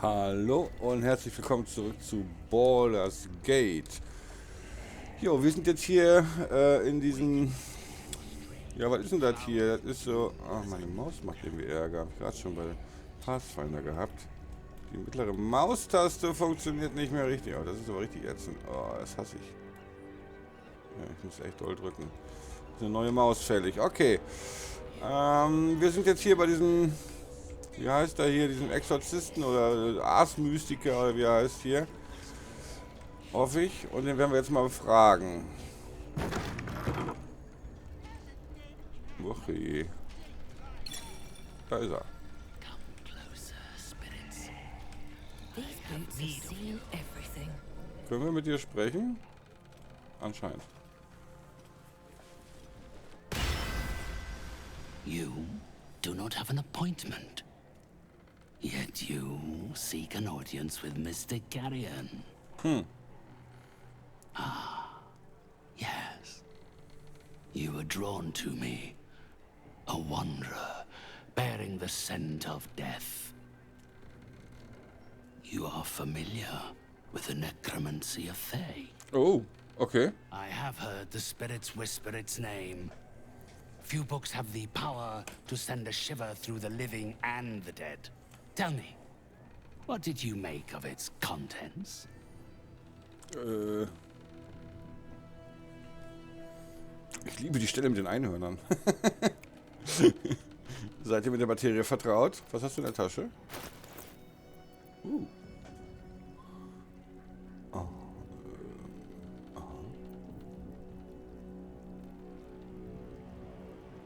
Hallo und herzlich willkommen zurück zu Baldurs Gate. Jo, wir sind jetzt hier in diesem... Ja, was ist denn das hier? Das ist so... Ach, meine Maus macht irgendwie Ärger. Hab ich gerade schon bei Pathfinder gehabt. Die mittlere Maustaste funktioniert nicht mehr richtig. Oh, das ist aber richtig ätzend. Oh, das hasse ich. Ja, ich muss echt doll drücken. Ist eine neue Maus fällig. Okay. Wir sind jetzt hier bei diesem... Wie heißt er hier? Diesen Exorzisten oder Ars-Mystiker oder wie er heißt hier. Hoffe ich. Und den werden wir jetzt mal befragen. Okay. Da ist er. Können wir mit dir sprechen? Anscheinend. You do not have an appointment. Yet you seek an audience with Mysterien. Yes. You were drawn to me. A wanderer, bearing the scent of death. You are familiar with the necromancy of Fae. Oh, okay. I have heard the spirits whisper its name. Few books have the power to send a shiver through the living and the dead. Tell me, what did you make of its contents? Ich liebe die Stelle mit den Einhörnern. Seid ihr mit der Materie vertraut? Was hast du in der Tasche? Oh,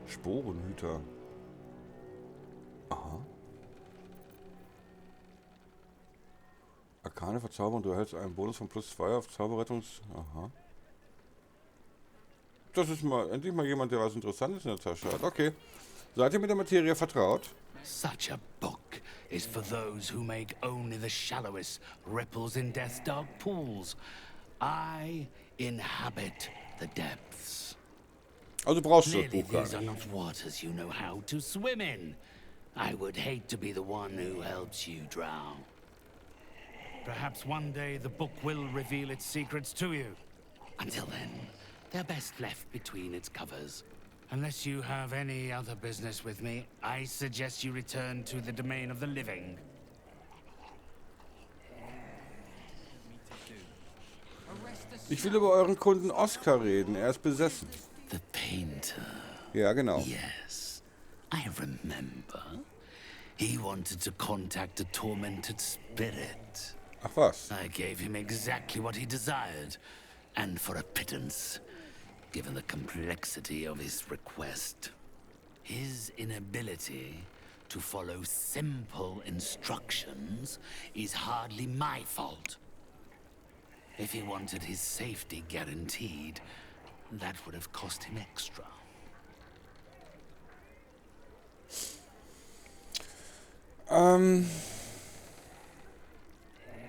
Sporenhüter. Aha. Arkane Verzauberung, du erhältst einen Bonus von +2 auf Zauberrettungs... Aha. Das ist mal endlich mal jemand, der was Interessantes in der Tasche hat. Okay. Seid ihr mit der Materie vertraut? Such a book is for those who make only the shallowest ripples in death's dark pools. I inhabit the depths. Also brauchst du das Clearly Buch gar these are nicht. not waters you know how to swim in. I would hate to be the one who helps you drown. Perhaps one day the book will reveal its secrets to you. Until then, they're best left between its covers. Unless you have any other business with me, I suggest you return to the domain of the living. Ich will über euren Kunden Oscar reden. Er ist besessen. The painter. Ja, genau. Yes, I remember. He wanted to contact a tormented spirit. Ach was. I gave him exactly what he desired, and for a pittance, given the complexity of his request. His inability to follow simple instructions is hardly my fault. If he wanted his safety guaranteed, that would have cost him extra.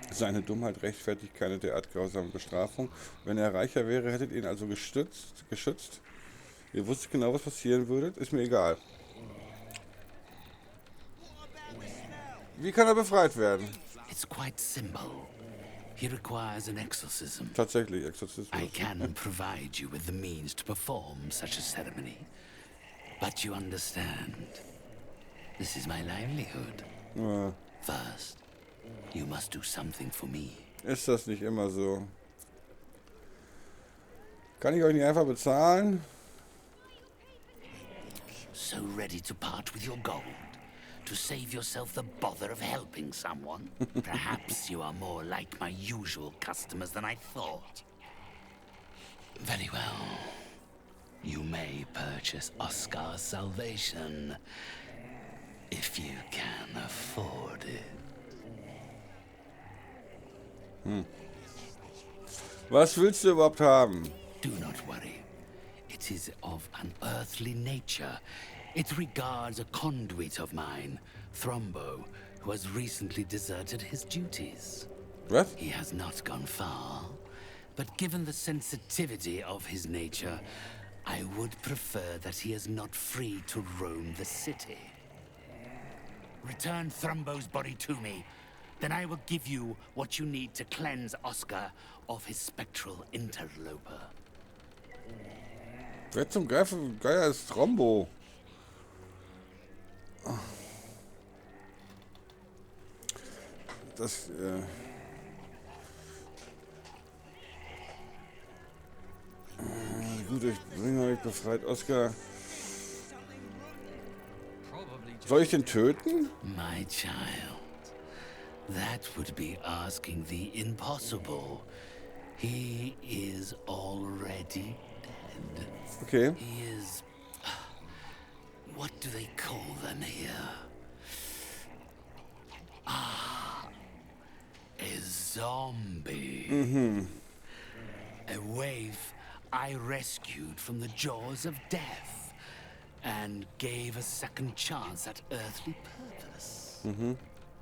Seine Dummheit rechtfertigt keine derart grausame Bestrafung. Wenn er reicher wäre, hättet ihr ihn also geschützt. Ihr wusstet genau, was passieren würde. Ist mir egal. Wie kann er befreit werden? It's quite simple. He requires an exorcism. Tatsächlich, Exorzismus. I can provide you with the means to perform such a ceremony. But you understand, this is my livelihood. First, you must do something for me. Ist das nicht immer so? Kann ich euch nicht einfach bezahlen? So ready to part with your gold? To save yourself the bother of helping someone? Perhaps you are more like my usual customers than I thought. Very well. You may purchase Oscar's salvation if you can afford it. Was willst du überhaupt haben? Do not worry. It is of an earthly nature. It regards a conduit of mine, Thrombo, who has recently deserted his duties. Was? He has not gone far, but given the sensitivity of his nature, I would prefer that he is not free to roam the city. Return Thrombo's body to me, then I will give you what you need to cleanse Oscar of his spectral interloper. Wer zum Geier ist Trombo? Das, gut, ich bringe euch befreit, Oscar. Soll ich den töten? My child, that would be asking the impossible. He is already dead. Okay. He is... What do they call them here? Ah, a zombie. A waif I rescued from the jaws of death and gave a second chance at earthly purpose.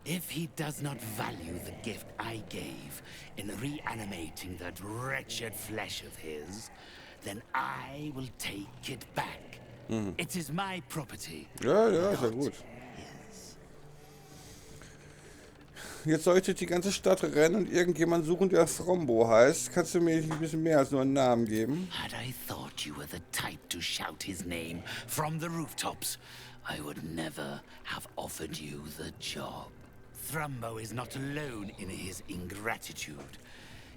If he does not value the gift I gave in reanimating that wretched flesh of his, then I will take it back. It is my property. Ja, ist ja gut. Jetzt soll ich durch die ganze Stadt rennen und irgendjemand suchen, der Thrombo heißt. Kannst du mir ein bisschen mehr als nur einen Namen geben? Had I thought you were the type to shout his name from the rooftops, I would never have offered you the job. Thrumbo is not alone in his ingratitude.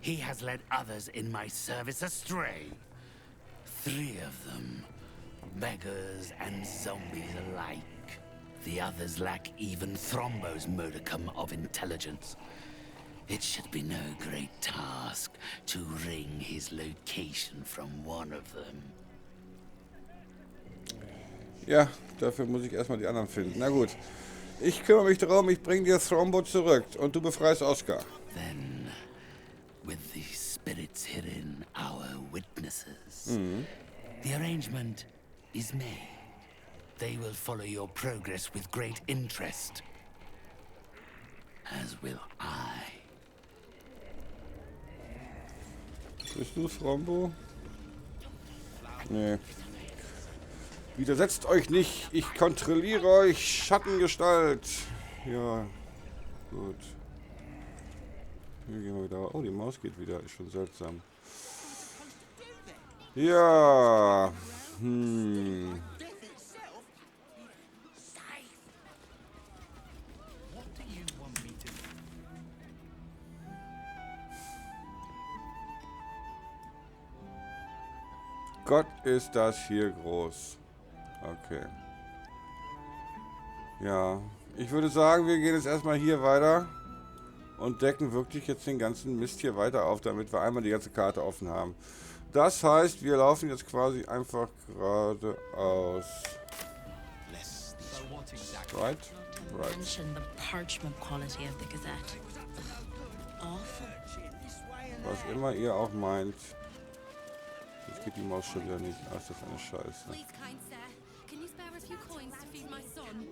He has led others in my service astray. 3 of them, beggars and zombies alike. The others lack even Thrombo's modicum of intelligence. It should be no great task to wring his location from one of them. Ja, dafür muss ich erstmal die anderen finden. Na gut. Ich kümmere mich darum, ich bringe dir Thrombo zurück und du befreist Oscar. Then, with the spirits herein our witnesses, the arrangement is made. They will follow your progress with great interest, as will I. Bist du Thrombo? Nee. Widersetzt euch nicht, ich kontrolliere euch, Schattengestalt. Ja, gut. Hier gehen wir wieder. Oh, die Maus geht wieder, ist schon seltsam. Ja. Gott, ist das hier groß. Okay. Ja, ich würde sagen, wir gehen jetzt erstmal hier weiter und decken wirklich jetzt den ganzen Mist hier weiter auf, damit wir einmal die ganze Karte offen haben. Das heißt, wir laufen jetzt quasi einfach geradeaus. Right? Right. Was immer ihr auch meint. Jetzt geht die Maus schon wieder nicht. Ach, das ist eine Scheiße.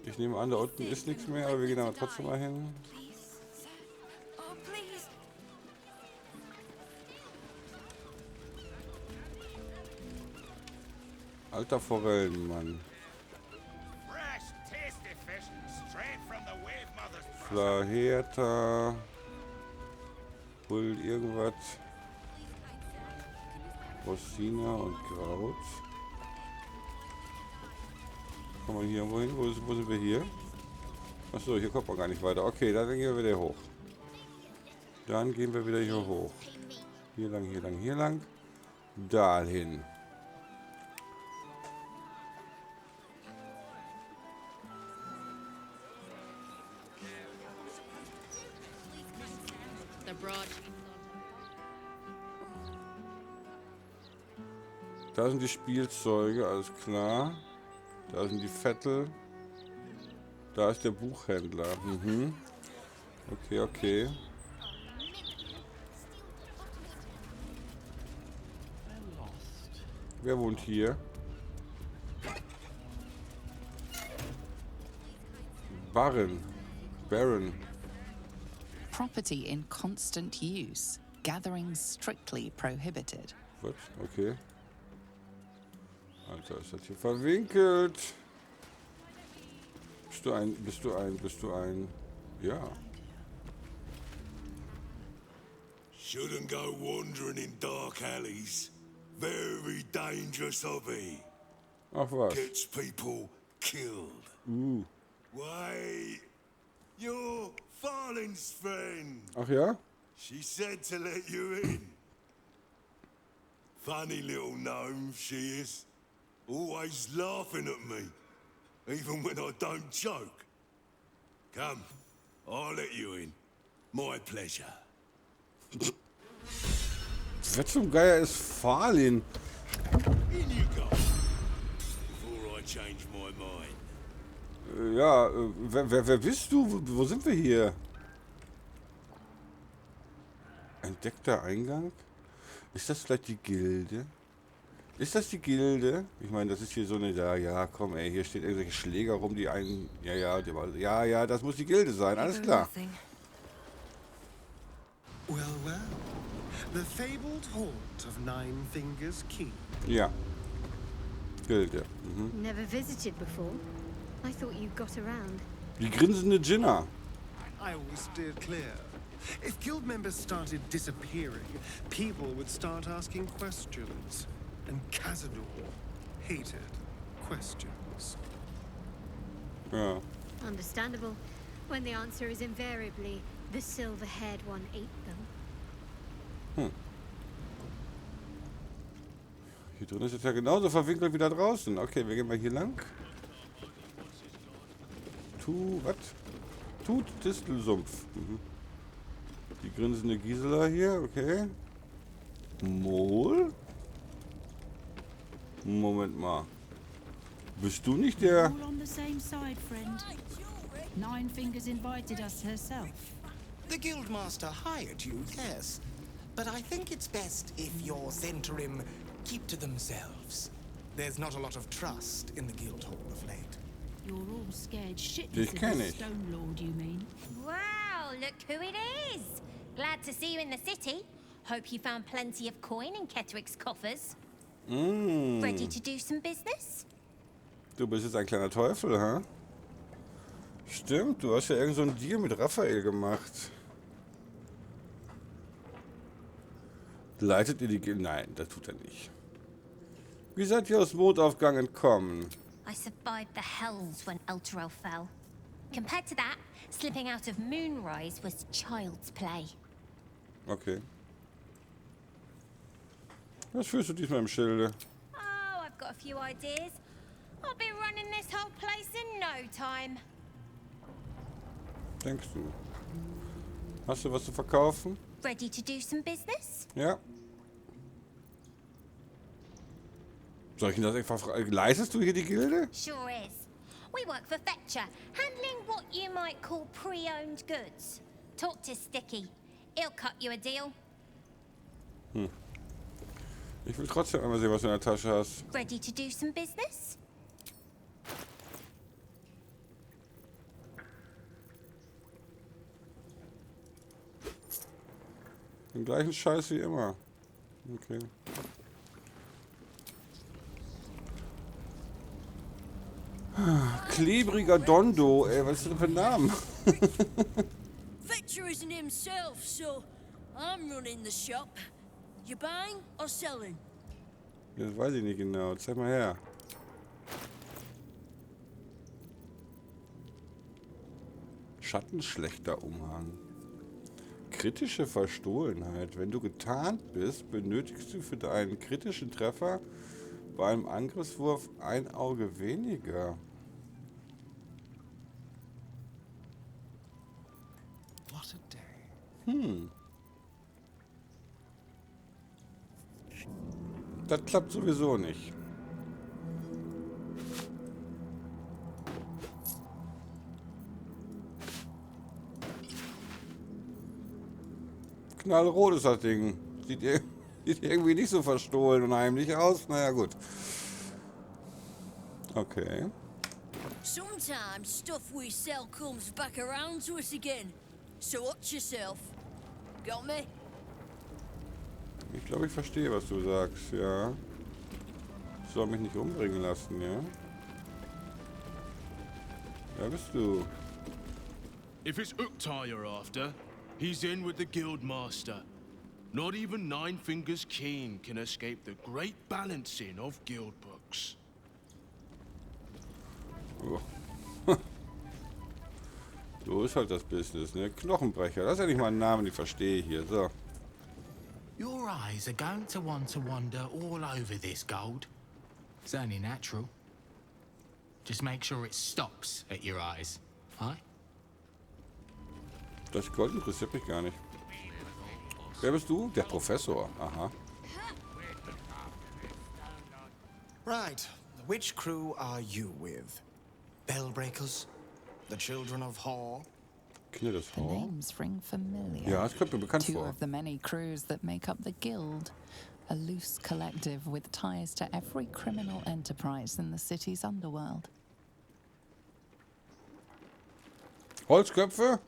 Ich nehme an, da unten ist nichts mehr, aber wir gehen aber trotzdem mal hin. Alter Forellenmann. Flaheta. Bull irgendwas. Rossina und Kraut. Kommen wir hier irgendwo hin? Wo sind wir hier? Achso, hier kommt man gar nicht weiter. Okay, dann gehen wir wieder hoch. Dann gehen wir wieder hier hoch. Hier lang, hier lang, hier lang. Dahin. Da sind die Spielzeuge, alles klar. Da sind die Vettel. Da ist der Buchhändler. Okay, okay. Wer wohnt hier? Baron. Property in constant use. Gatherings strictly prohibited. Was? Okay. Alter, ist das hier verwinkelt. Bist du ein? Ja. Shouldn't go wandering in dark alleys. Very dangerous hobby. Ach was. Gets people killed. Wait, you're Farling's friend. Ach ja? She said to let you in. Funny little gnome she is. Always laughing at me. Even when I don't joke. Come, I'll let you in. My pleasure. Wer zum Geier ist Farlin? In you go. Before I change my mind. Ja, wer bist du? Wo sind wir hier? Entdeckter Eingang? Ist das vielleicht die Gilde? Ist das die Gilde? Ich meine, das ist hier so eine... Ja, komm, ey, hier steht irgendwelche Schläger rum, die einen... Ja, das muss die Gilde sein, alles klar. Well, well. The fabled haunt of Nine Fingers Keep. Ja. Gilde. Never visited before. I thought you got around. Die grinsende Jinna. I always steered clear. If guild members started disappearing, people would start asking questions. And Cazador hated questions. Ja. Understandable, when the answer is invariably the silver-haired one ate them. Hier drin ist es ja genauso verwinkelt wie da draußen. Okay, wir gehen mal hier lang. Tut Distelsumpf. Die grinsende Gisela hier, okay. Mol? Moment mal. Bist du nicht der... All on the same side, friend. Nine Fingers invited us herself. The Guildmaster hired you, yes. But I think it's best if your Zentrim keep to themselves. There's not a lot of trust in the Guildhall of late. You're all scared shitless Dich of kenn the ich. Stone Lord, you mean? Wow, look who it is! Glad to see you in the city. Hope you found plenty of coin in Ketteric's coffers. Ready to do some business? Du bist jetzt ein kleiner Teufel, hä? Stimmt, du hast ja irgend so einen Deal mit Raphael gemacht. Leitet ihr die Gilde? Nein, das tut er nicht. Wie seid ihr aus Mondaufgang entkommen? I survived the hells when Elturel fell. Compared to that, slipping out of Moonrise was child's play. Okay. Was führst du diesmal im Schilde? Oh, I've got a few ideas. I'll be running this whole place in no time. Denkst du? Hast du was zu verkaufen? Ready to do some business? Ja. Soll ich ihn das einfach fragen? Leistest du hier die Gilde? Sure is. We work for Fetcher, handling what you might call pre-owned goods. Talk to Sticky. He'll cut you a deal. Ich will trotzdem einmal sehen, was du in der Tasche hast. Ready to do some business? Den gleichen Scheiß wie immer. Okay. Klebriger Dondo, ey, was ist das für ein Name? Fetcher isn't himself, so I'm running the shop. You buying or selling? Das weiß ich nicht genau. Zeig mal her. Schattenschlechter Umhang. Kritische Verstohlenheit. Wenn du getarnt bist, benötigst du für deinen kritischen Treffer bei einem Angriffswurf ein Auge weniger. What a day. Das klappt sowieso nicht. Knallrot ist das Ding. Sieht irgendwie nicht so verstohlen und heimlich aus. Naja, gut. Okay. Sometimes stuff we sell comes back around to us again. So watch yourself. Got me? Ich glaube, ich verstehe, was du sagst, ja. Ich soll mich nicht umbringen lassen, ja? Wer bist du? If it's Uktar you're after, he's in with the Guildmaster. Not even Nine Fingers Keen can escape the great balancing of guild books. Oh. So ist halt das Business, ne? Knochenbrecher. Das ist ja nicht mal ein Name, den ich verstehe hier. So. Your eyes are going to want to wander all over this gold. It's only natural. Just make sure it stops at your eyes, huh? Das Gold interessiert mich gar nicht. Wer bist du? Der Professor. Aha. Right. Which crew are you with? Bellbreakers? The Children of Hor? Kinder des The Hor? names ring familiar. Ja, es kommt mir bekannt Two vor. of the many crews that make up the Guild, a loose collective with ties to every criminal enterprise in the city's underworld. Holzköpfe?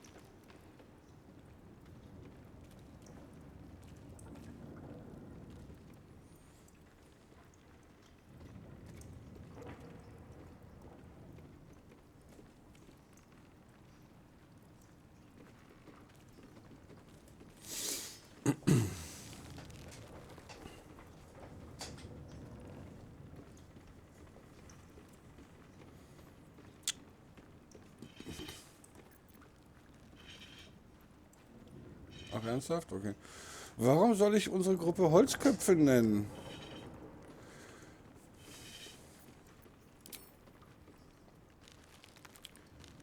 Ach, ernsthaft? Okay. Warum soll ich unsere Gruppe Holzköpfe nennen?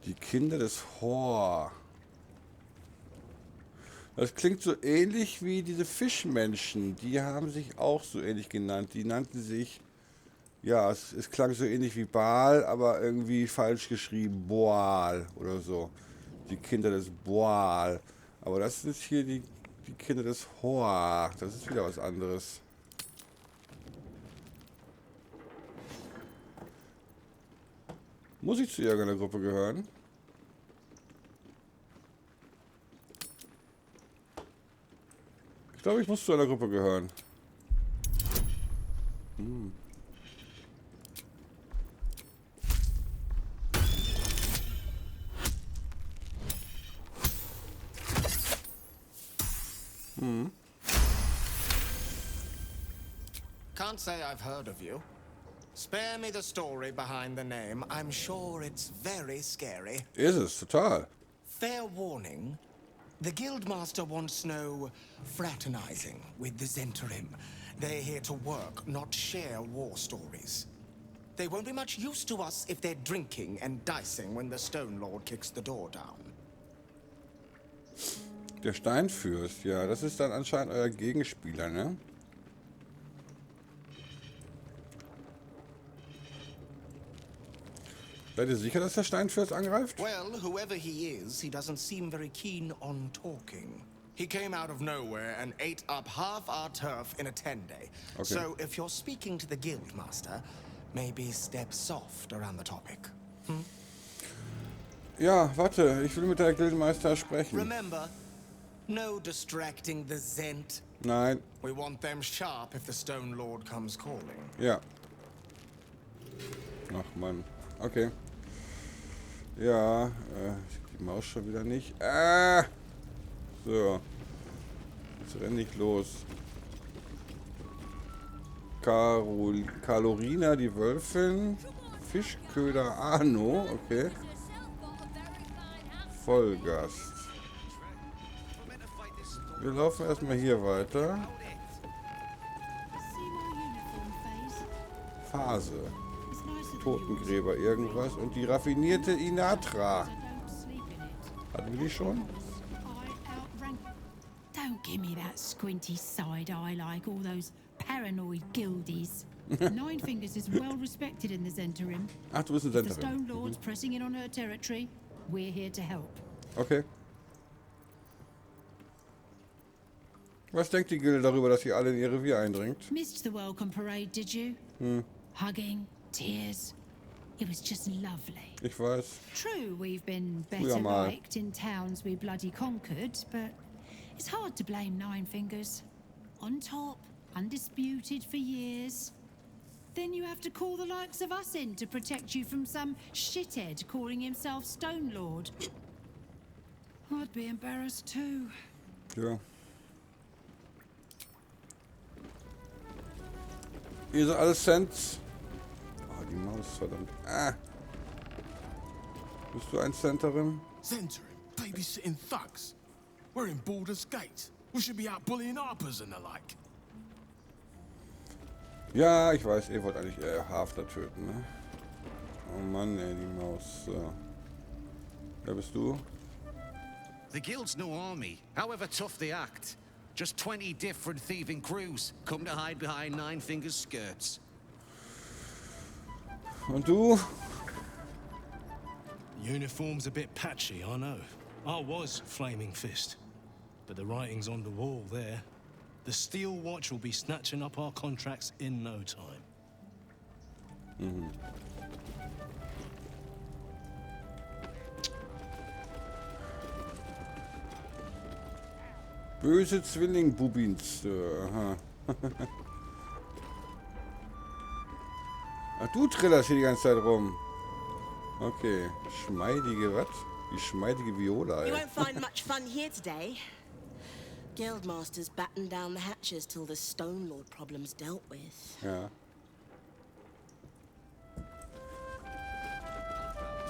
Die Kinder des Hor. Das klingt so ähnlich wie diese Fischmenschen. Die haben sich auch so ähnlich genannt. Die nannten sich... Ja, es klang so ähnlich wie Baal, aber irgendwie falsch geschrieben. Boal oder so. Die Kinder des Boal. Aber das sind hier die Kinder des Hor. Das ist wieder was anderes. Muss ich zu irgendeiner Gruppe gehören? Ich glaube, ich muss zu einer Gruppe gehören. Hm. Can't say I've heard of you. Spare me the story behind the name. I'm sure it's very scary. Ist es, total. Fair warning. The Guildmaster wants no fraternizing with the Zentrim. They're here to work, not share war stories. They won't be much use to us if they're drinking and dicing when the Stone Lord kicks the door down. Der Steinfürst, ja, das ist dann anscheinend euer Gegenspieler, ne? Seid ihr sicher, dass der Steinfürst angreift? Well, whoever he is, he doesn't seem very keen on talking. He came out of nowhere and ate up half our turf in a 10-day. Okay. So if you're speaking to the Guildmaster, maybe step soft around the topic. Ja, warte, ich will mit der Guildmeister sprechen. Remember, no distracting the Zent. Nein. We want them sharp if the Stone Lord comes calling. Ja. Ach Mann. Okay. Ja, die Maus schon wieder nicht. So. Jetzt renn ich los. Carolina, die Wölfin. Fischköder Arno, okay. Vollgast. Wir laufen erstmal hier weiter. Phase. Totengräber irgendwas und die raffinierte Inatra. Hatten wir die schon? Don't give me that squinty side eye like all those paranoid guildies. Nine Fingers is well respected in the Zentrim. Ach, du bist ein The Senderin. Stone Lord's pressing in on her territory. We're here to help. Okay. Was denkt die Gilde darüber, dass sie alle in ihr Revier eindringt? Missed the welcome parade, did you? Hugging, tears. It was just lovely. Ich weiß. True, we've been Früher better mal. liked in towns we bloody conquered, but it's hard to blame Nine Fingers. On top, undisputed for years. Then you have to call the likes of us in to protect you from some shithead calling himself Stone Lord. I'd be embarrassed too. Ja. Hier sind alles Cents. Oh, die Maus, verdammt. Ah. Bist du ein Centerin? Centering, babysitting thugs. We're in Baldurs Gate. We should be out bullying harpers and the like. Ja, ich weiß, ihr wollt eigentlich Hafner töten, ne? Oh Mann, ey, die Maus. So. Wer bist du? The Guild's no army, however tough they act. Just 20 different thieving crews come to hide behind Nine Fingers' skirts. Und du? Uniform's a bit patchy, I know. I was Flaming Fist. But the writing's on the wall there. The Steel Watch will be snatching up our contracts in no time. Mhm. Böse Zwilling-Bubins. Aha. Ach, du trillerst hier die ganze Zeit rum. Okay. Schmeidige, was? Die schmeidige Viola, ey. You won't find much fun here today. Guildmasters batten down the hatches till the Stone Lord problem's dealt with. Ja.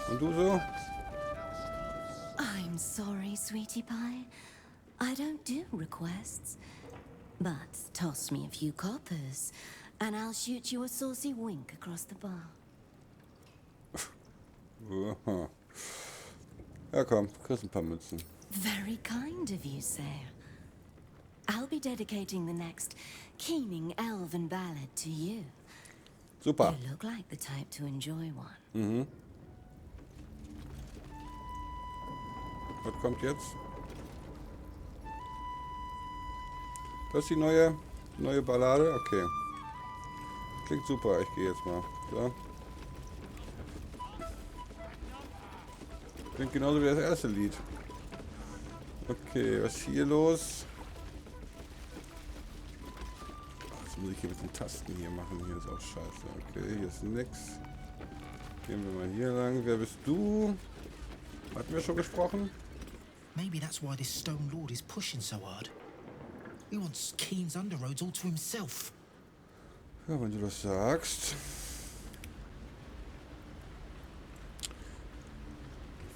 Und du so? I'm sorry, sweetie pie. I don't do requests. But toss me a few coppers, and I'll shoot you a saucy wink across the bar. Aha. Ja komm, kriegst ein paar Mützen. Very kind of you, sir. I'll be dedicating the next keening elven ballad to you. Super. You look like the type to enjoy one. Mhm. Was kommt jetzt? Das ist die neue Ballade? Okay. Klingt super, ich gehe jetzt mal. So. Klingt genauso wie das erste Lied. Okay, was ist hier los? Was muss ich hier mit den Tasten hier machen? Hier ist auch scheiße. Okay, hier ist nix. Gehen wir mal hier lang. Wer bist du? Hatten wir schon gesprochen? Maybe that's why this Stone Lord is pushing so hard. He wants Keen's underroads all to himself. Ja, wenn du das sagst.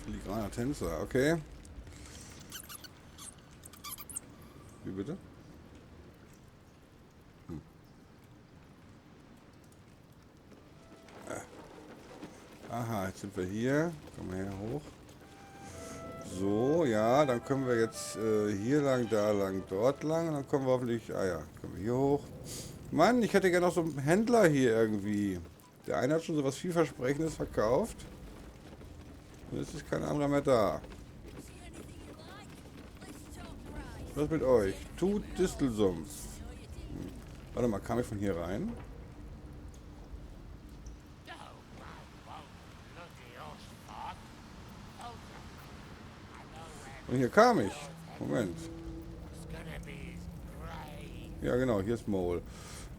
Filigraner Tänzer, okay. Wie bitte? Aha, jetzt sind wir hier. Kommen wir hier hoch. So, ja, dann können wir jetzt hier lang, da lang, dort lang. Und dann kommen wir hoffentlich... Ah ja, können wir hier hoch. Mann, ich hätte gerne noch so einen Händler hier irgendwie. Der eine hat schon so was vielversprechendes verkauft. Und jetzt ist kein anderer mehr da. Was mit euch? Tut Distelsumpf. Warte mal, kam ich von hier rein? Und hier kam ich. Moment. Ja genau, hier ist Mole.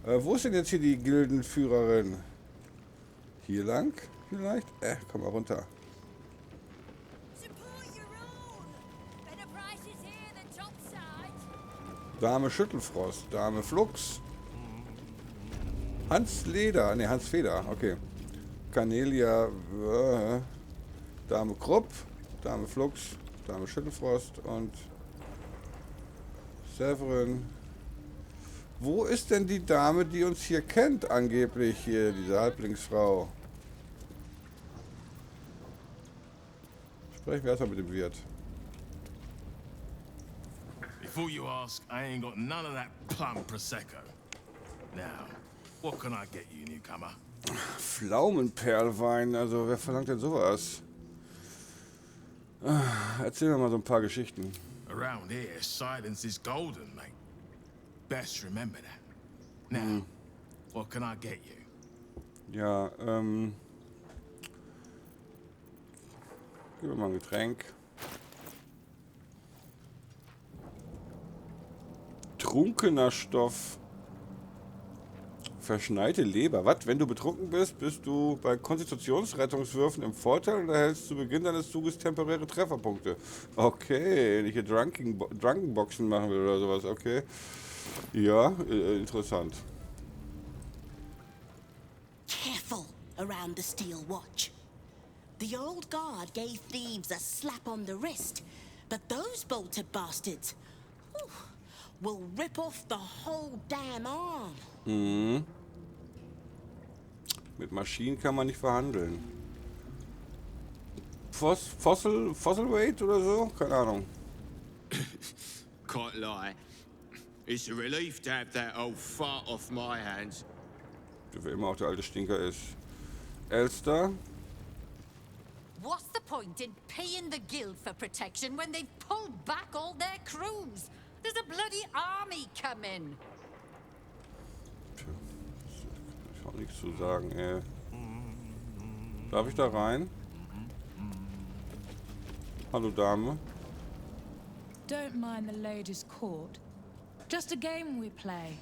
Wo ist denn jetzt hier die Gildenführerin? Hier lang? Vielleicht? Komm mal runter. Dame Schüttelfrost, Dame Flux. Hans Leder, ne, Hans Feder, okay. Cornelia, Dame Krupp, Dame Flux, Dame Schüttelfrost und Severin. Wo ist denn die Dame, die uns hier kennt, angeblich hier, diese Halblingsfrau? Sprechen wir erstmal mit dem Wirt. Before you ask, I ain't got none of that plum prosecco. Now, what can I get you, newcomer? Pflaumenperlwein, also wer verlangt denn sowas? Erzähl mir mal so ein paar Geschichten. Around here, silence is golden, mate. Best remember that. Now, what can I get you? Ja, gib mir mal ein Getränk. Trunkener Stoff. Verschneite Leber. Was? Wenn du betrunken bist, bist du bei Konstitutionsrettungswürfen im Vorteil und erhältst zu Beginn deines Zuges temporäre Trefferpunkte. Okay, wenn ich hier Drunkenboxen machen will oder sowas, okay. Ja, interessant. around the Steel Watch. The old guard gave thieves a slap on the wrist, but those bolted bastards will rip off the whole damn arm. Mhm. Mit Maschinen kann man nicht verhandeln. Fossil Weight oder so? Keine Ahnung. Can't lie. It's a relief to have that old fart off my hands. Wer immer auch der alte Stinker ist. Elster. What's the point in paying the guild for protection when they've pulled back all their crews? There's a bloody army coming. Tja, ich kann auch nichts zu sagen, ey. Darf ich da rein? Hallo Dame. Don't mind the ladies' court. Just a game we play.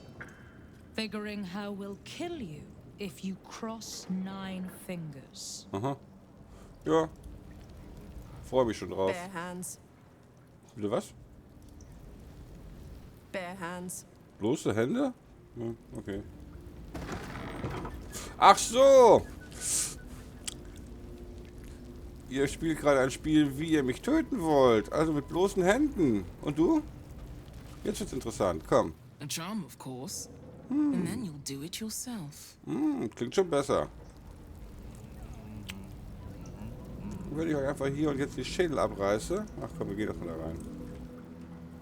Figuring how we'll kill you if you cross 9 fingers. Aha. Ja. Freue mich schon drauf. Bare hands. Bitte was? Bare hands. Bloße Hände? Ja, okay. Ach so! Ihr spielt gerade ein Spiel, wie ihr mich töten wollt. Also mit bloßen Händen. Und du? Jetzt wird's interessant. Komm. A charm, of course. And then you'll do it yourself. Klingt schon besser. Wenn ich euch einfach hier und jetzt die Schädel abreiße. Ach komm, wir gehen doch mal da rein.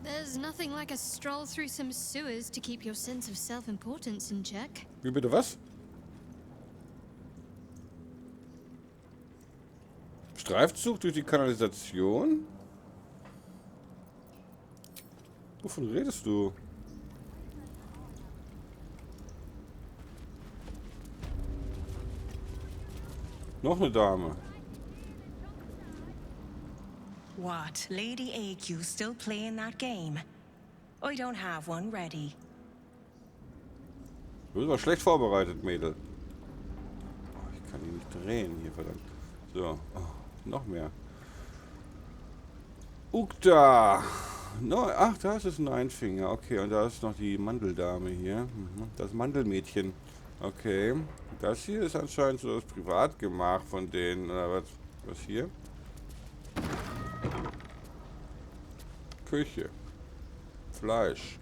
There's nothing like a stroll through some sewers to keep your sense of self-importance in check. Wie bitte was? Streifzug durch die Kanalisation? Wovon redest du? Noch eine Dame. What, Lady AQ still playing that game? I don't have one ready. Du bist aber schlecht vorbereitet, Mädel. Ich kann die nicht drehen hier, verdammt. So, noch mehr. Ukta. No, ach, da ist es ein Einfinger. Okay, und da ist noch die Mandeldame hier. Das Mandelmädchen. Okay. Das hier ist anscheinend so das Privatgemach von denen. Oder was hier? Küche. Fleisch.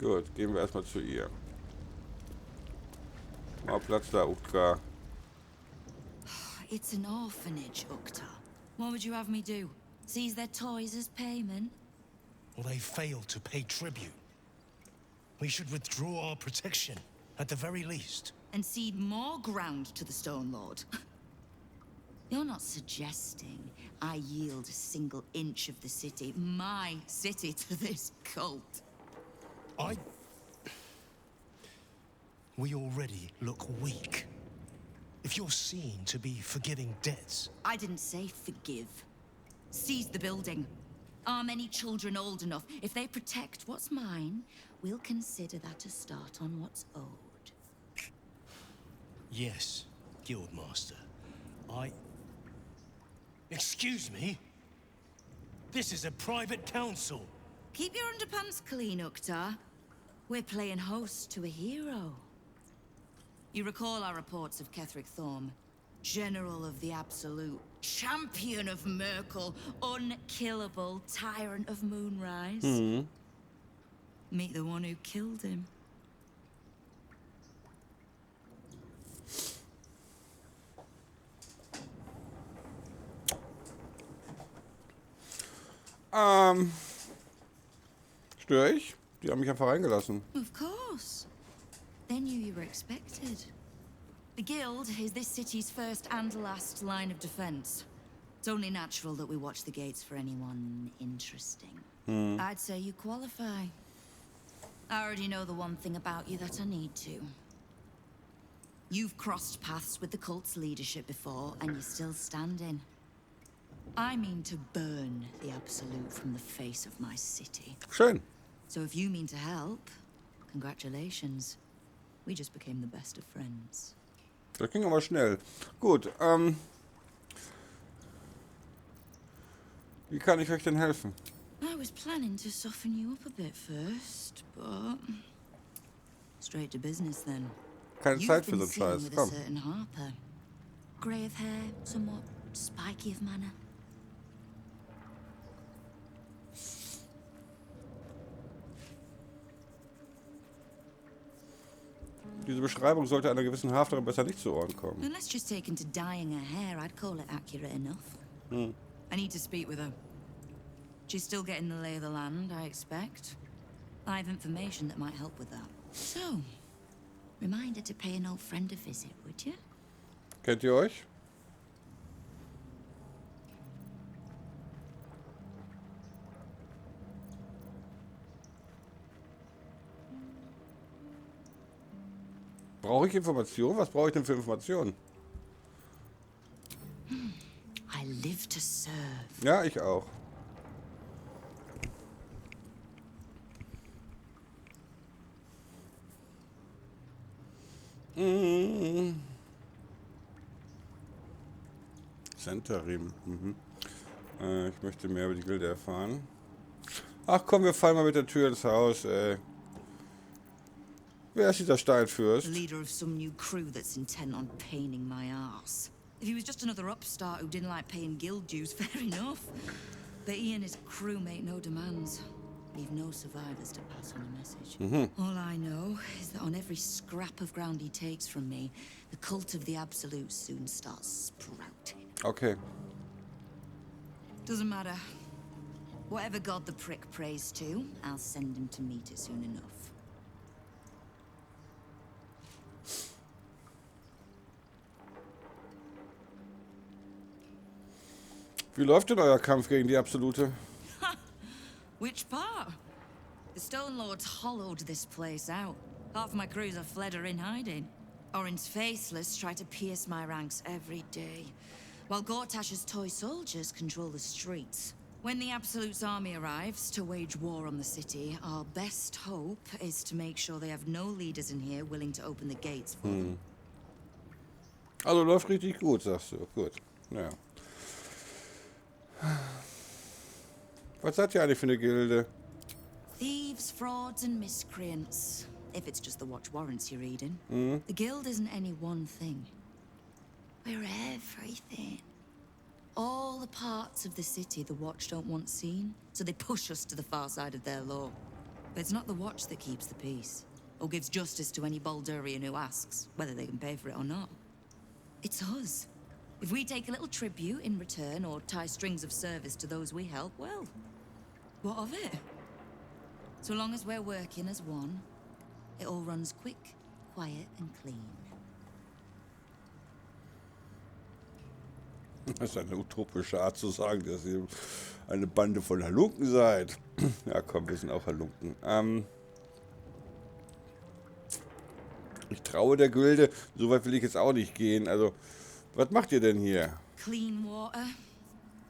Gut, gehen wir erstmal zu ihr. Mal Platz da, Ukta. It's an orphanage, Ukta. What would you have me do? Seize their toys as payment? Well, they failed to pay tribute. We should withdraw our protection, at the very least. And cede more ground to the Stone Lord? You're not suggesting I yield a single inch of the city, my city, to this cult? We already look weak. If you're seen to be forgiving debts... I didn't say forgive. Seize the building. Arm any children old enough. If they protect what's mine, we'll consider that a start on what's owed. Yes, Guildmaster. Excuse me? This is a private council. Keep your underpants clean, Ukta. We're playing host to a hero. You recall our reports of Ketheric Thorm, General of the Absolute, Champion of Merkel, unkillable Tyrant of Moonrise. Meet the one who killed him. Störe ich? Die haben mich einfach reingelassen. Of course. They knew you were expected. The Guild is this city's first and last line of defense. It's only natural that we watch the gates for anyone interesting. I'd say you qualify. I already know the one thing about you that I need to. You've crossed paths with the cult's leadership before, and you're still standing. I mean to burn the Absolute from the face of my city. Schön. So if you mean to help, congratulations. We just became the best of friends. Das ging aber schnell. Gut, wie kann ich euch denn helfen? I was planning to soften you up a bit first, but... Straight to business then. keine Zeit für so einen Scheiß. With a Komm. certain Harper. Grey of hair, somewhat spiky of manner. Diese Beschreibung sollte einer gewissen Hafterin besser nicht zu Ohren kommen. Unless she's taken to dyeing her hair, I'd call it accurate enough. Hm. I need to speak with her. She's still getting the lay of the land, I expect. I have information that might help with that. So, reminder to pay an old friend a visit, would you? Kennt ihr euch? Brauche ich Informationen? Was brauche ich denn für Informationen? I live to serve. Ja, ich auch. Centerim. Ich möchte mehr über die Gilde erfahren. Ach komm, wir fallen mal mit der Tür ins Haus, ey. Wer ist dieser Steinfürst? Leader of some new crew that's intent on paining my ass. If he was just another upstart who didn't like paying guild dues, fair enough. But he and his crew make no demands. Leave no survivors to pass on a message. All I know is that on every scrap of ground he takes from me, the cult of the Absolute soon starts sprouting. Okay. Doesn't matter. Whatever god the prick prays to, I'll send him to meet it soon enough. Wie läuft denn euer Kampf gegen die Absolute? Which part? The Stone Lords hollowed this place out. Half my crews have fled or in hiding. Orin's faceless try to pierce my ranks every day, while Gortash's toy soldiers control the streets. When the Absolute's army arrives to wage war on the city, our best hope is to make sure they have no leaders in here willing to open the gates for them. Also läuft richtig gut, sagst du. Gut. Naja. Was seid ihr eigentlich für eine Gilde? Thieves, frauds, and miscreants. If it's just the watch warrants you're reading. The guild isn't any one thing. We're everything. All the parts of the city the watch don't want seen, so they push us to the far side of their law. But it's not the watch that keeps the peace, or gives justice to any Baldurian who asks, whether they can pay for it or not. It's us. If we take a little tribute in return, or tie strings of service to those we help, well, what of it? So long as we're working as one, it all runs quick, quiet, and clean. Das ist eine utopische Art zu sagen, dass ihr eine Bande von Halunken seid. Ja komm, wir sind auch Halunken. Ich traue der Gilde, so weit will ich jetzt auch nicht gehen. Also, was macht ihr denn hier? Clean water,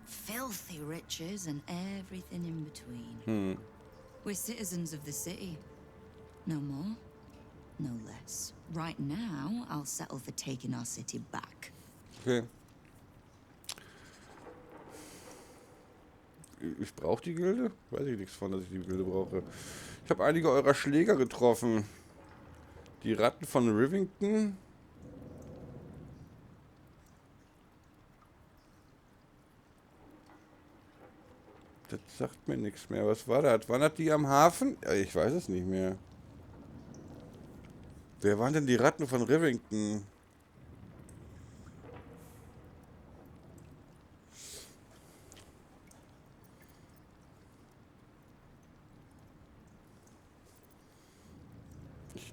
filthy riches, and everything in between. We're citizens of the city. No more, no less. Right now, I'll settle for taking our city back. Okay. Ich brauche die Gilde? Weiß ich nichts von, dass ich die Gilde brauche. Ich habe einige eurer Schläger getroffen. Die Ratten von Rivington. Das sagt mir nichts mehr. Was war das? Waren das die am Hafen? Ja, ich weiß es nicht mehr. Wer waren denn die Ratten von Rivington?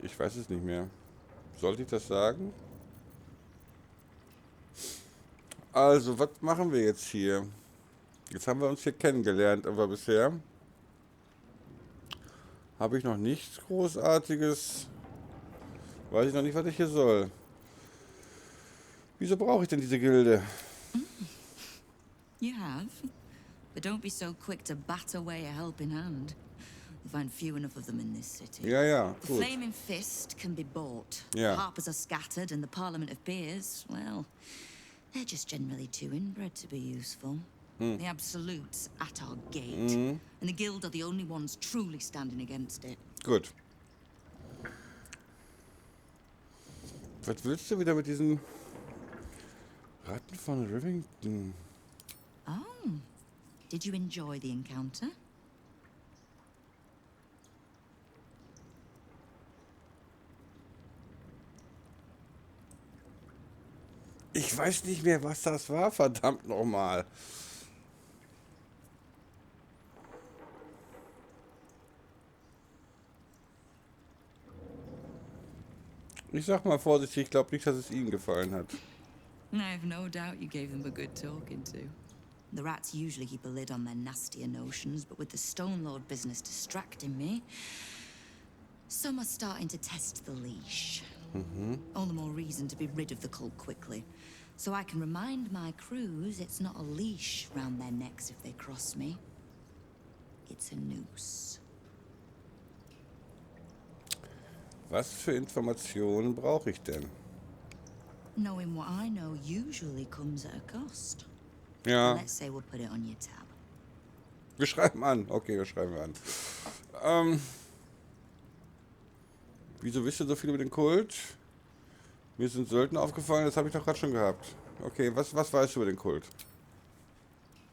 Ich weiß es nicht mehr. Sollte ich das sagen? Also, was machen wir jetzt hier? Jetzt haben wir uns hier kennengelernt, aber bisher habe ich noch nichts Großartiges. Weiß ich noch nicht, was ich hier soll. Wieso brauche ich denn diese Gilde? You have, but don't be so quick to bat away a helping hand. You find few enough of them in this city. Ja, ja, The gut. Flaming Fist can be bought. Yeah. Harpers are scattered, and the Parliament of Peers, well, they're just generally too inbred to be useful. The Absolute's at our gate, and the Guild are the only ones truly standing against it. Gut. Was willst du wieder mit diesen Ratten von Rivington? Oh, did you enjoy the encounter? Ich weiß nicht mehr, was das war, verdammt nochmal. Ich sag mal vorsichtig, ich glaube nicht, dass es Ihnen gefallen hat. I have no doubt you gave them a good talking to. The rats usually keep a lid on their nastier notions, but with the Stone Lord business distracting me, some are starting to test the leash. All the more reason to be rid of the cult quickly. So I can remind my crews it's not a leash round their necks if they cross me. It's a noose. Was für Informationen brauche ich denn? Knowing what I know usually comes at a cost. Ja. Let's say we'll put it on your tab. Wir schreiben an. Okay, wir schreiben an. Wieso wisst ihr so viel über den Kult? Mir sind Söldner aufgefallen, das habe ich doch gerade schon gehabt. Okay, was weißt du über den Kult?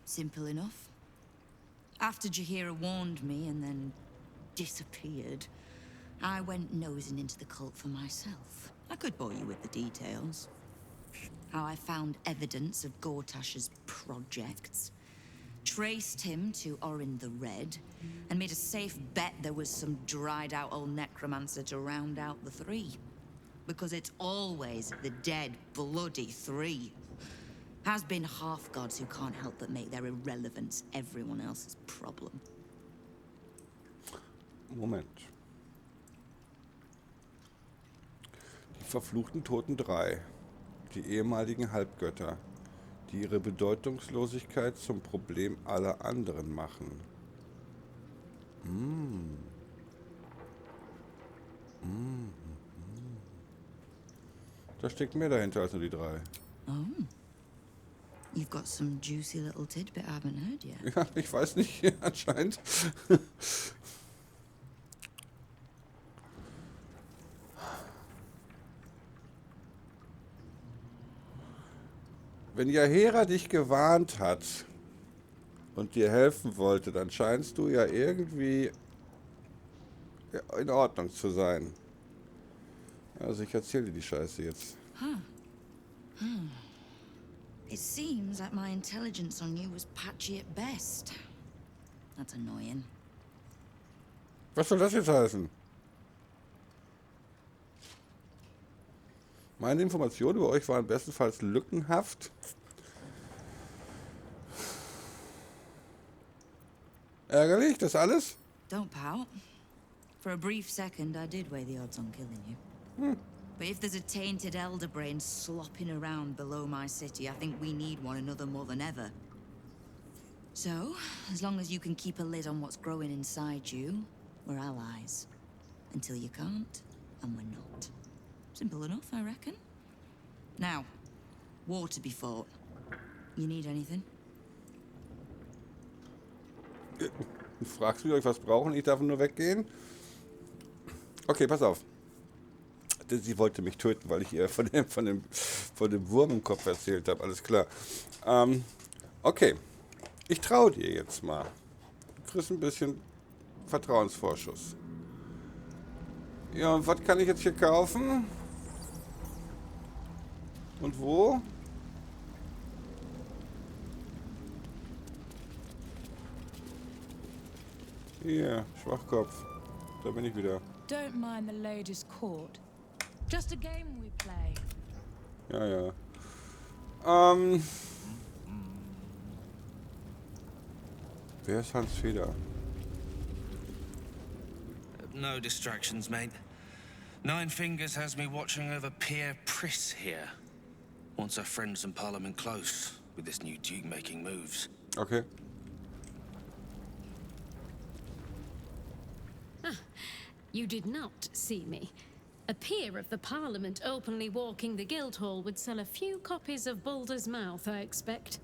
Simple enough. After Jahira warned me and then disappeared, I went nosing into the cult for myself. I could bore you with the details. How I found evidence of Gortash's projects, traced him to Orin the Red, and made a safe bet there was some dried-out old necromancer to round out the three. Because it's always the dead, bloody three. Has been half-gods who can't help but make their irrelevance everyone else's problem. Moment. Die verfluchten Toten 3. Die ehemaligen Halbgötter, die ihre Bedeutungslosigkeit zum Problem aller anderen machen. Da steckt mehr dahinter als nur die 3. Oh. You've got some juicy little tidbit I haven't heard yet. Ja, ich weiß nicht, anscheinend. Wenn Jahira dich gewarnt hat und dir helfen wollte, dann scheinst du ja irgendwie in Ordnung zu sein. Also ich erzähle dir die Scheiße jetzt. It seems like my intelligence on you was patchy at best. That's annoying. Was soll das jetzt heißen? Meine Informationen über euch waren bestenfalls lückenhaft. Ärgerlich, das alles? Don't pout. For a brief second, I did weigh the odds on killing you. But if there's a tainted elder brain slopping around below my city, I think we need one another more than ever. So, as long as you can keep a lid on what's growing inside you, we're allies. Until you can't, and we're not. Simple enough, I reckon. Now, war to be fought. You need anything? Du fragst mich, ob ich was brauche und ich darf nur weggehen? Okay, pass auf. Sie wollte mich töten, weil ich ihr von dem Wurm im Kopf erzählt habe. Alles klar. Okay. Ich traue dir jetzt mal. Du kriegst ein bisschen Vertrauensvorschuss. Ja, und was kann ich jetzt hier kaufen? Und wo? Hier, Schwachkopf. Da bin ich wieder. Don't mind the lady's court. Just a game we play. Ja, ja. Wer ist Hans Feder? No distractions, mate. Nine Fingers has me watching over Pierre Priss here. Wants our friends in Parliament close with this new Duke making moves. Okay. You did not see me. A peer of the Parliament openly walking the Guildhall would sell a few copies of Baldurs' Mouth, I expect.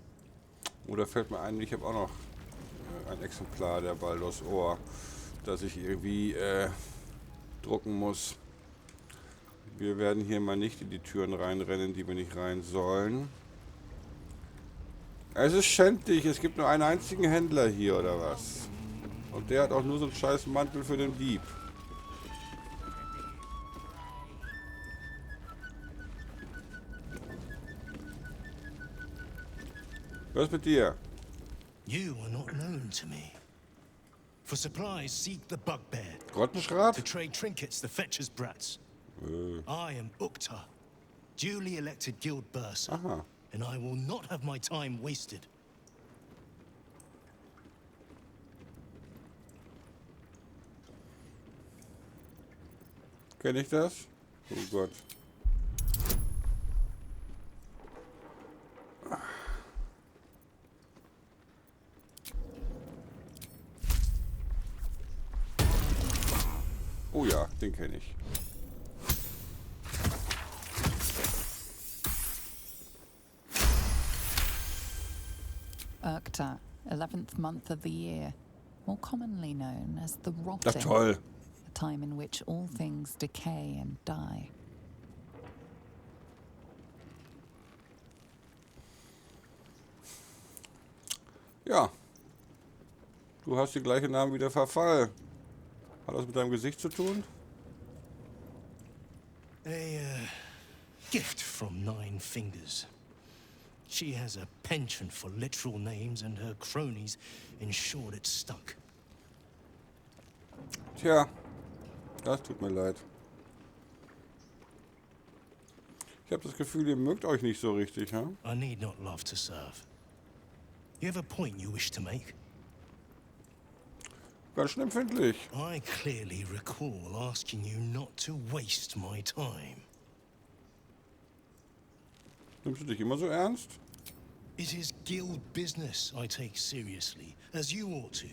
Oder fällt mir ein, ich habe auch noch ein Exemplar der Baldurs Ohr, das ich irgendwie drucken muss. Wir werden hier mal nicht in die Türen reinrennen, die wir nicht rein sollen. Es ist schändlich, es gibt nur einen einzigen Händler hier, oder was? Und der hat auch nur so einen scheiß Mantel für den Dieb. Was ist mit dir? You are not known to me. For supplies, seek the bugbear. Grottenschrat? To trade trinkets, the fetcher's brats. I am Ukta, duly elected guild bursar. Aha. And I will not have my time wasted. Kenn ich das? Oh Gott. Oh ja, den kenne ich. Urkta, 11th month of the year, more commonly known as the Na rotting, toll. a time in which all things decay and die. Ja. Du hast die gleiche Namen wie der Verfall. Hat das mit deinem Gesicht zu tun? A gift from Nine Fingers. She has a penchant for literal names and her cronies ensured it stuck. Tja, das tut mir leid. Ich habe das Gefühl, ihr mögt euch nicht so richtig, ha? I need not love to serve. You have a point you wish to make? Ganz schön empfindlich. I clearly recall asking you not to waste my time. Nimmst du dich immer so ernst? It is guild business I take seriously, as you ought to.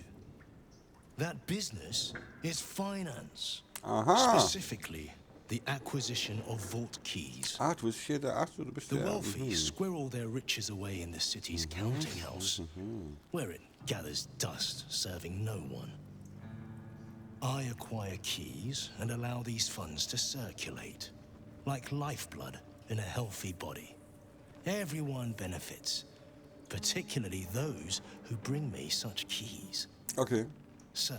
That business is finance. Aha. Specifically, the acquisition of vault keys. Ah, du bist hier der Achte, du bist The der... wealthy squirrel their riches away in the city's counting house, where it gathers dust, serving no one. I acquire keys and allow these funds to circulate, like lifeblood in a healthy body. Everyone benefits, particularly those who bring me such keys. Okay. So,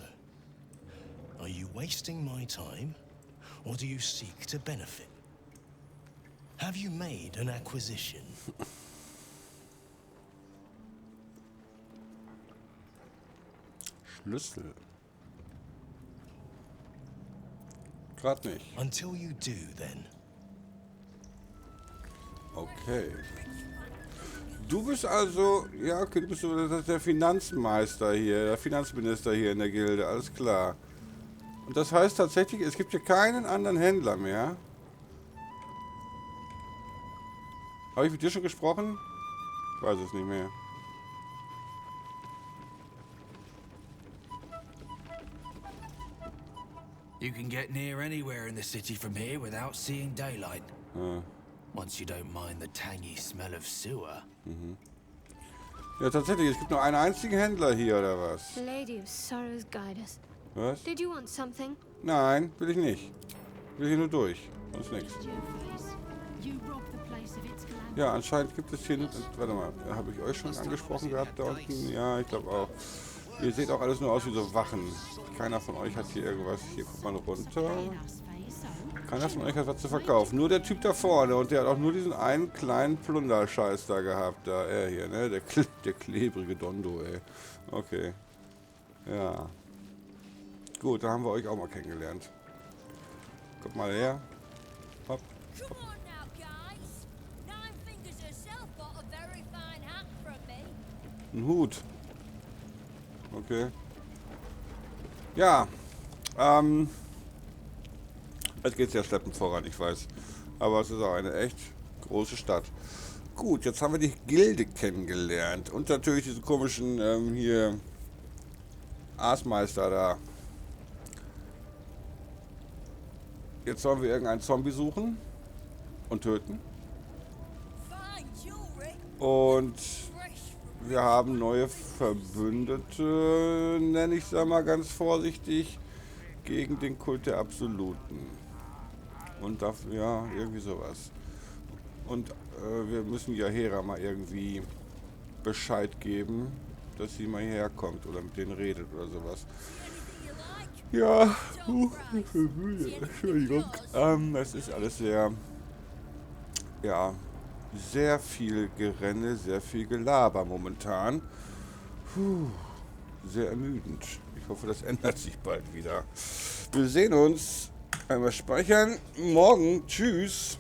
are you wasting my time, or do you seek to benefit? Have you made an acquisition? Schlüssel. Grad nicht. Until you do, then. Okay. Du bist also, ja okay, du bist so der Finanzmeister hier, der Finanzminister hier in der Gilde, alles klar. Und das heißt tatsächlich, es gibt hier keinen anderen Händler mehr. Habe ich mit dir schon gesprochen? Ich weiß es nicht mehr. You can get near anywhere in the city from here without seeing daylight. Once you don't mind the tangy smell of sewer. Ja, tatsächlich, es gibt nur einen einzigen Händler hier, oder was? Lady of Sorrows, guide us. Was? Did you want something? Nein, will ich nicht. Will hier nur durch. Sonst nichts. Ja, anscheinend gibt es hier nur... Warte mal, habe ich euch schon angesprochen gehabt da unten? Ja, ich glaube auch. Ihr seht auch alles nur aus wie so Wachen. Keiner von euch hat hier irgendwas. Hier, guckt mal runter. Keiner von euch hat was zu verkaufen. Nur der Typ da vorne. Und der hat auch nur diesen einen kleinen Plunderscheiß da gehabt. Da, er hier, ne? Der klebrige Dondo, ey. Okay. Ja. Gut, da haben wir euch auch mal kennengelernt. Kommt mal her. Hopp. Hopp. Ein Hut. Okay. Ja. Es geht sehr schleppend voran, ich weiß. Aber es ist auch eine echt große Stadt. Gut, jetzt haben wir die Gilde kennengelernt. Und natürlich diesen komischen, hier, Aasmeister da. Jetzt sollen wir irgendeinen Zombie suchen und töten. Und wir haben neue Verbündete, nenne ich es mal ganz vorsichtig, gegen den Kult der Absoluten. Und dafür, ja, irgendwie sowas. Und wir müssen ja Hera mal irgendwie Bescheid geben, dass sie mal hierher kommt oder mit denen redet oder sowas. Ja, Entschuldigung. Es ist alles sehr, ja, sehr viel Gerenne, sehr viel Gelaber momentan. Sehr ermüdend. Ich hoffe, das ändert sich bald wieder. Wir sehen uns. Einmal speichern. Morgen. Tschüss.